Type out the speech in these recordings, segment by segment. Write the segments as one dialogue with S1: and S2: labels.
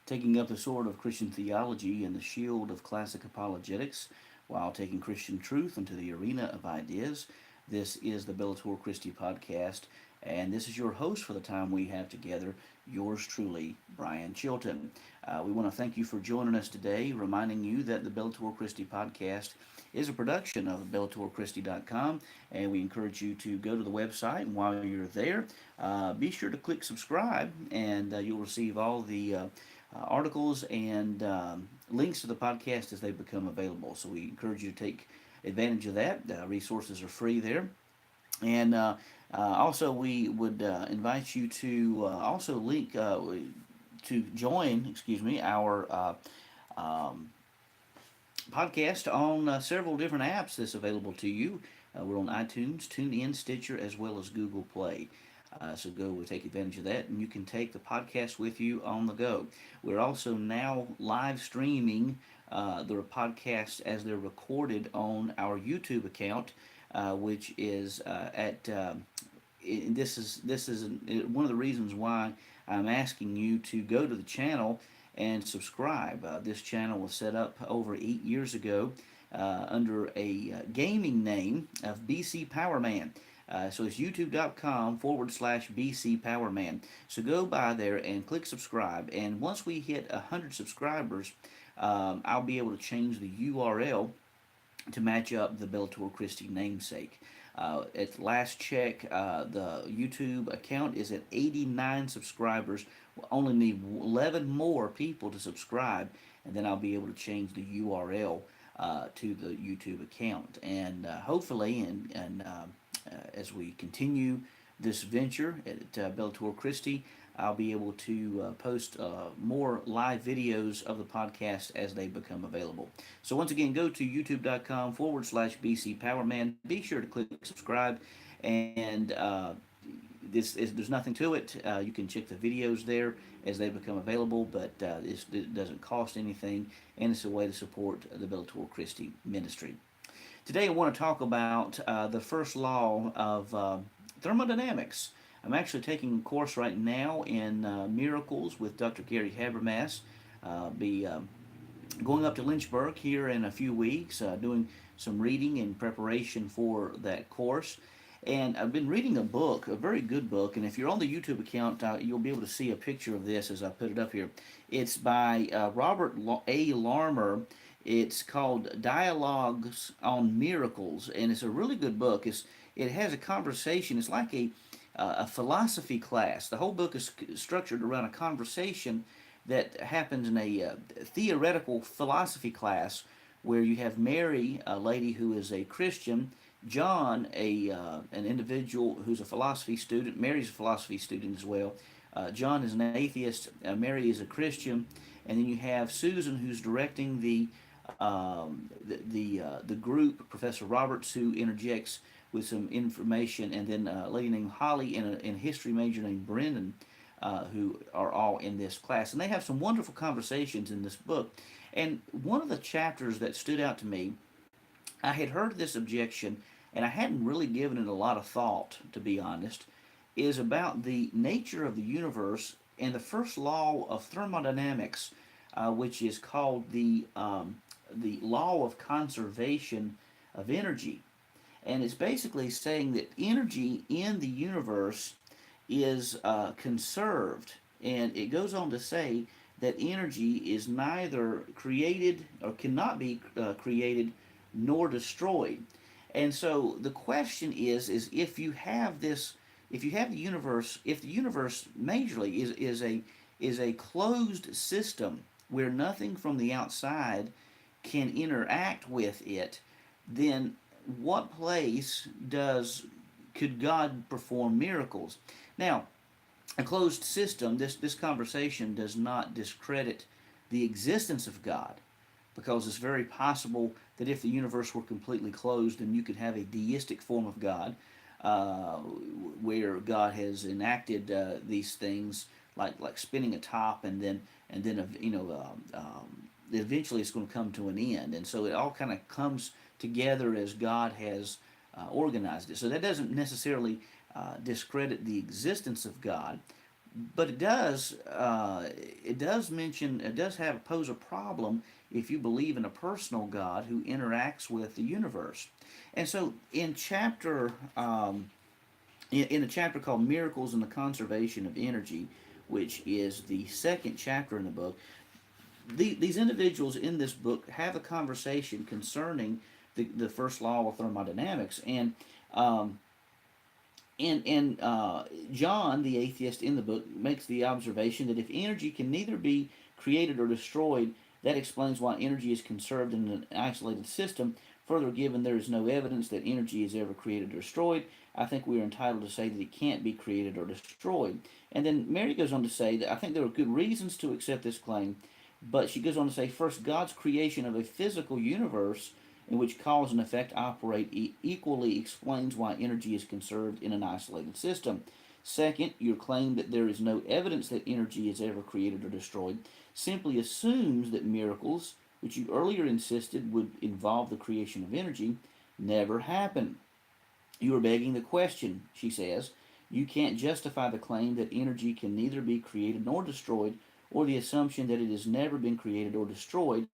S1: taking up the sword of Christian theology and the shield of classic apologetics while taking Christian truth into the arena of ideas. This is the Bellator Christi podcast, and this is your host for the time we have together, yours truly, Brian Chilton. We want to thank you for joining us today, reminding you that the Bellator Christi podcast is a production of bellatorchristi.com, and we encourage you to go to the website. And while you're there, be sure to click subscribe, and you'll receive all the articles and links to the podcast as they become available. So we encourage you to take advantage of that. Resources are free there. And also, we would invite you to also link to join, our podcast on several different apps that's available to you. We're on iTunes, TuneIn, Stitcher, as well as Google Play. So go take advantage of that, and you can take the podcast with you on the go. We're also now live streaming the podcasts as they're recorded on our YouTube account, which is this is one of the reasons why I'm asking you to go to the channel and subscribe. This channel was set up over 8 years ago under a gaming name of BC Powerman. So it's youtube.com/BC Powerman. So go by there and click subscribe. And once we hit 100 subscribers, I'll be able to change the URL to match up the Bellator Christi namesake. At last check, the YouTube account is at 89 subscribers. We'll only need 11 more people to subscribe, and then I'll be able to change the URL to the YouTube account. And hopefully, as we continue this venture at Bellator Christi, I'll be able to post more live videos of the podcast as they become available. So once again, go to youtube.com/BC Powerman. Be sure to click subscribe, and there's nothing to it. You can check the videos there as they become available, but it doesn't cost anything, and it's a way to support the Bellator Christi ministry. Today I want to talk about the first law of thermodynamics. I'm actually taking a course right now in miracles with Dr. Gary Habermas. Be going up to Lynchburg here in a few weeks, doing some reading in preparation for that course. And I've been reading a book, a very good book, and if you're on the YouTube account, you'll be able to see a picture of this as I put it up here. It's by Robert A. Larmer. It's called Dialogues on Miracles, and it's a really good book. It has a conversation. It's like a philosophy class. The whole book is structured around a conversation that happens in a theoretical philosophy class where you have Mary, a lady who is a Christian, John, an individual who's a philosophy student. Mary's a philosophy student as well. John is an atheist. Mary is a Christian, and then you have Susan, who's directing the group. Professor Roberts, who interjects with some information, and then a lady named Holly and a history major named Brendan, who are all in this class. And they have some wonderful conversations in this book. And one of the chapters that stood out to me, I had heard this objection, and I hadn't really given it a lot of thought, to be honest, is about the nature of the universe and the first law of thermodynamics, which is called the law of conservation of energy. And it's basically saying that energy in the universe is conserved. And it goes on to say that energy is neither created or cannot be created nor destroyed. And so the question is if you have this, if you have the universe, if the universe majorly is a closed system where nothing from the outside can interact with it, then what place could God perform miracles? Now, a closed system, this conversation does not discredit the existence of God, because it's very possible that if the universe were completely closed, then you could have a deistic form of God, where God has enacted these things like spinning a top, and then eventually it's going to come to an end, and so it all kind of comes together as God has organized it. So that doesn't necessarily discredit the existence of God, But it does mention, it does have pose a problem if you believe in a personal God who interacts with the universe. And so in a chapter called Miracles in the Conservation of Energy, which is the second chapter in the book, these individuals in this book have a conversation concerning the first law of thermodynamics. Um, and John, the atheist in the book, makes the observation that if energy can neither be created or destroyed, that explains why energy is conserved in an isolated system. Further, given there is no evidence that energy is ever created or destroyed, I think we are entitled to say that it can't be created or destroyed. And then Mary goes on to say that I think there are good reasons to accept this claim, but she goes on to say, first, God's creation of a physical universe in which cause and effect operate equally explains why energy is conserved in an isolated system. Second, your claim that there is no evidence that energy is ever created or destroyed simply assumes that miracles, which you earlier insisted would involve the creation of energy, never happen. You are begging the question, she says. You can't justify the claim that energy can neither be created nor destroyed, or the assumption that it has never been created or destroyed,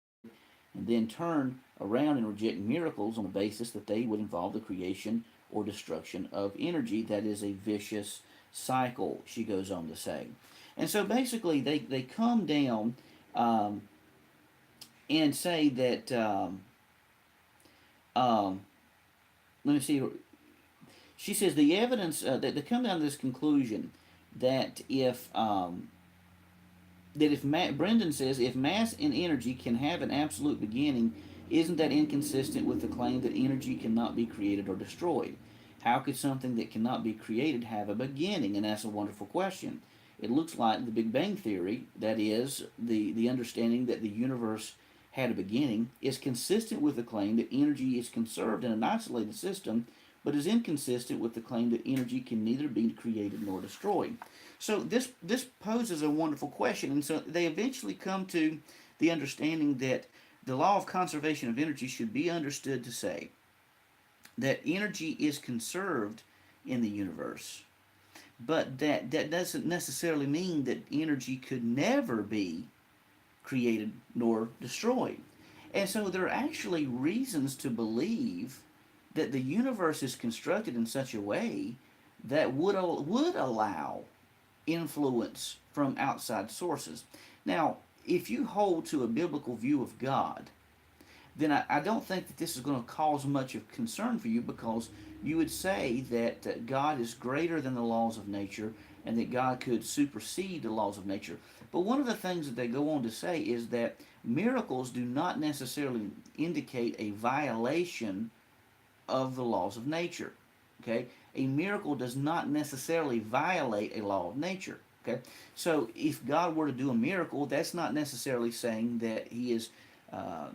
S1: and then turn around and reject miracles on the basis that they would involve the creation or destruction of energy. That is a vicious cycle, she goes on to say. And so basically, they come down um, and say that, um, let me see, she says the evidence that they come down to this conclusion that Brendan says if mass and energy can have an absolute beginning, isn't that inconsistent with the claim that energy cannot be created or destroyed? How could something that cannot be created have a beginning? And that's a wonderful question. It looks like the Big Bang Theory, that is, the understanding that the universe had a beginning, is consistent with the claim that energy is conserved in an isolated system, but is inconsistent with the claim that energy can neither be created nor destroyed. So this poses a wonderful question, and so they eventually come to the understanding that the law of conservation of energy should be understood to say that energy is conserved in the universe, but that doesn't necessarily mean that energy could never be created nor destroyed. And so there are actually reasons to believe that the universe is constructed in such a way that would allow influence from outside sources. Now, if you hold to a biblical view of God, then I don't think that this is going to cause much of concern for you, because you would say that God is greater than the laws of nature and that God could supersede the laws of nature. But one of the things that they go on to say is that miracles do not necessarily indicate a violation of the laws of nature. Okay? A miracle does not necessarily violate a law of nature. Okay? So if God were to do a miracle, that's not necessarily saying that he is uh,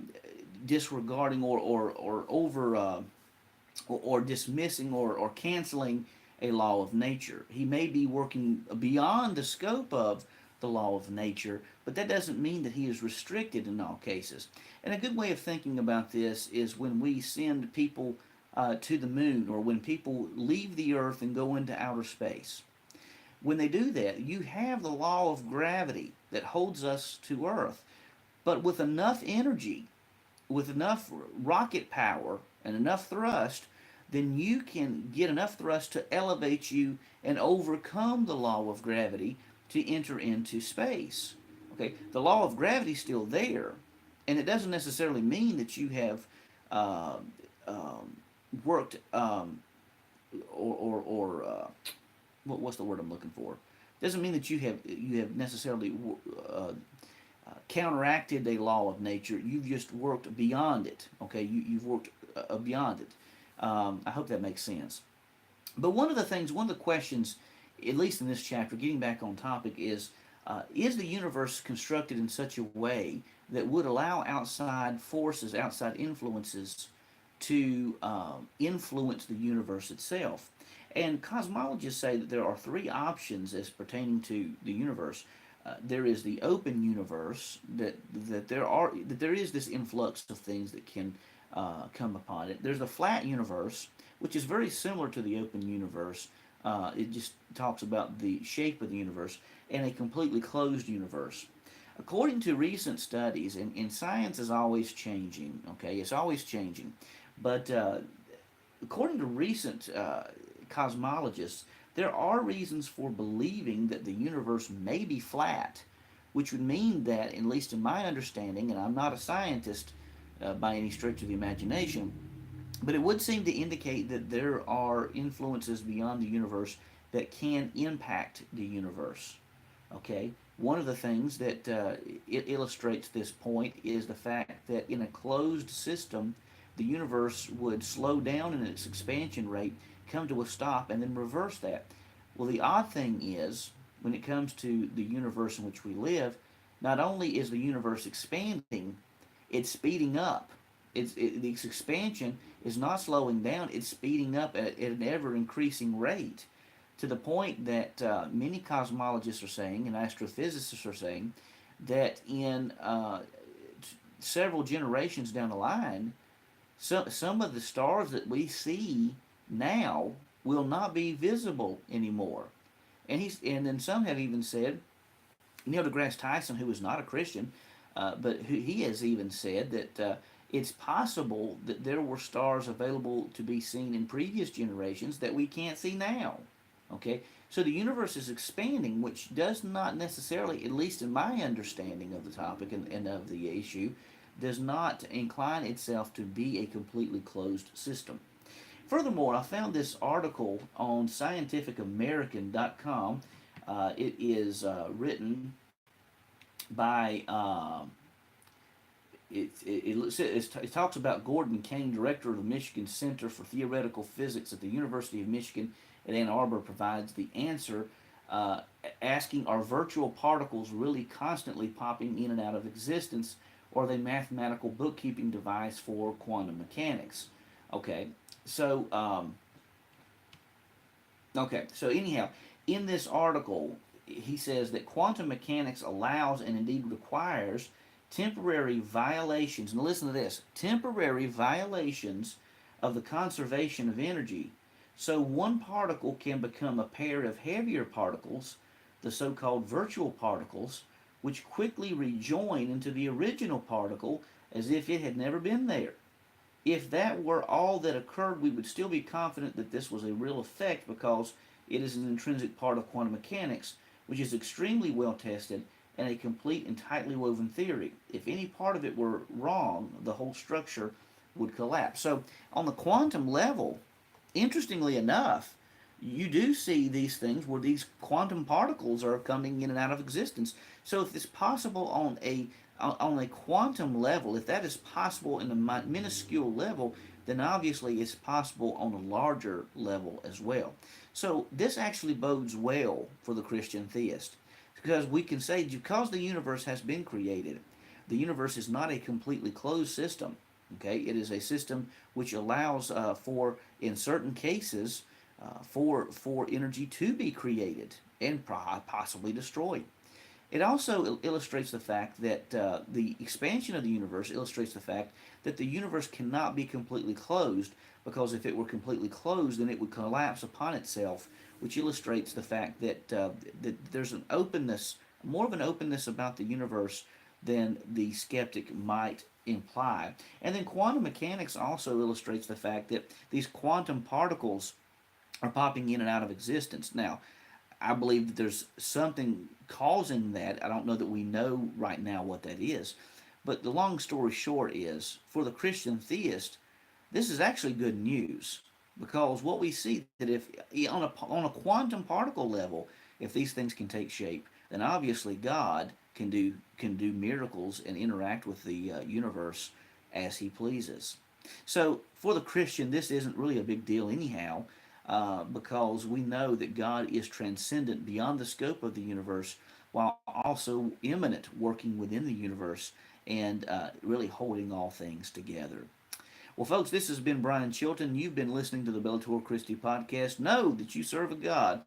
S1: disregarding or over or dismissing or canceling a law of nature. He may be working beyond the scope of the law of nature, but that doesn't mean that he is restricted in all cases. And a good way of thinking about this is when we send people to the moon, or when people leave the earth and go into outer space. When they do that, you have the law of gravity that holds us to earth. But with enough energy, with enough rocket power and enough thrust, then you can get enough thrust to elevate you and overcome the law of gravity to enter into space. Okay, the law of gravity is still there, and it doesn't necessarily mean that you have uh, um, worked or what's the word I'm looking for? Doesn't mean that you have necessarily counteracted a law of nature. You've just worked beyond it. Okay, you've worked beyond it. I hope that makes sense. But one of the questions, at least in this chapter, getting back on topic, is the universe constructed in such a way that would allow outside forces, outside influences, to influence the universe itself? And cosmologists say that there are three options as pertaining to the universe. There is the open universe, that there is this influx of things that can come upon it. There's the flat universe, which is very similar to the open universe, It just talks about the shape of the universe and a completely closed universe. According to recent studies, and science is always changing, okay, it's always changing, but according to recent cosmologists, there are reasons for believing that the universe may be flat, which would mean that, at least in my understanding, and I'm not a scientist by any stretch of the imagination, but it would seem to indicate that there are influences beyond the universe that can impact the universe. Okay, one of the things that it illustrates this point is the fact that in a closed system, the universe would slow down in its expansion rate, come to a stop, and then reverse that. Well, the odd thing is, when it comes to the universe in which we live, not only is the universe expanding, it's speeding up. Its expansion is not slowing down, it's speeding up at an ever increasing rate to the point that many cosmologists are saying and astrophysicists are saying that in several generations down the line, some of the stars that we see now will not be visible anymore. And then some have even said, Neil deGrasse Tyson, who is not a Christian, but he has even said that it's possible that there were stars available to be seen in previous generations that we can't see now. Okay, so the universe is expanding, which does not necessarily, at least in my understanding of the topic and of the issue, does not incline itself to be a completely closed system. Furthermore, I found this article on scientificamerican.com. It is written by it talks about Gordon Kane, director of the Michigan Center for Theoretical Physics at the University of Michigan at Ann Arbor, provides the answer, uh, asking, are virtual particles really constantly popping in and out of existence, or are they mathematical bookkeeping device for quantum mechanics? Okay, so anyhow, in this article, he says that quantum mechanics allows and indeed requires temporary violations, and listen to this, temporary violations of the conservation of energy. So one particle can become a pair of heavier particles, the so-called virtual particles, which quickly rejoin into the original particle as if it had never been there. If that were all that occurred, we would still be confident that this was a real effect because it is an intrinsic part of quantum mechanics, which is extremely well tested and a complete and tightly woven theory. If any part of it were wrong, the whole structure would collapse. So, on the quantum level, interestingly enough, you do see these things where these quantum particles are coming in and out of existence. So, if it's possible on a quantum level, if that is possible in a minuscule level, then obviously it's possible on a larger level as well. So this actually bodes well for the Christian theist because we can say because the universe has been created, the universe is not a completely closed system. Okay, it is a system which allows for, in certain cases, for energy to be created and possibly destroyed. It also illustrates the fact that the expansion of the universe illustrates the fact that the universe cannot be completely closed because if it were completely closed, then it would collapse upon itself, which illustrates the fact that there's an openness, more of an openness about the universe than the skeptic might imply. And then quantum mechanics also illustrates the fact that these quantum particles are popping in and out of existence. Now, I believe that there's something causing that. I don't know that we know right now what that is. But the long story short is, for the Christian theist, this is actually good news because what we see that if on a quantum particle level, if these things can take shape, then obviously God can do miracles and interact with the universe as He pleases. So for the Christian, this isn't really a big deal anyhow, because we know that God is transcendent beyond the scope of the universe, while also immanent, working within the universe and really holding all things together. Well, folks, this has been Brian Chilton. You've been listening to the Bellator Christi podcast. Know that you serve a God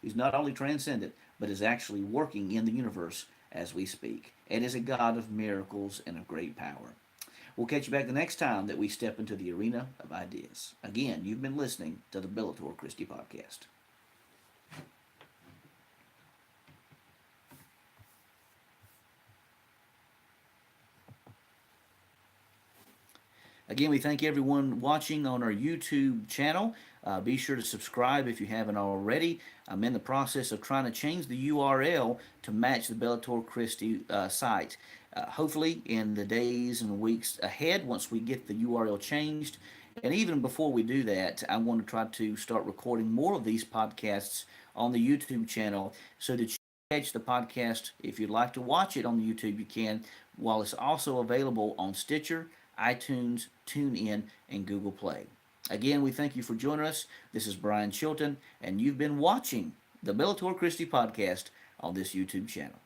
S1: who's not only transcendent, but is actually working in the universe as we speak, and is a God of miracles and of great power. We'll catch you back the next time that we step into the arena of ideas. Again, you've been listening to the Bellator Christi podcast. Again, we thank everyone watching on our YouTube channel. Be sure to subscribe if you haven't already. I'm in the process of trying to change the URL to match the Bellator Christi site. Hopefully, in the days and weeks ahead, once we get the URL changed, and even before we do that, I want to try to start recording more of these podcasts on the YouTube channel so that you can catch the podcast. If you'd like to watch it on the YouTube, you can, while it's also available on Stitcher, iTunes, TuneIn, and Google Play. Again, we thank you for joining us. This is Brian Chilton, and you've been watching the Bellator Christi podcast on this YouTube channel.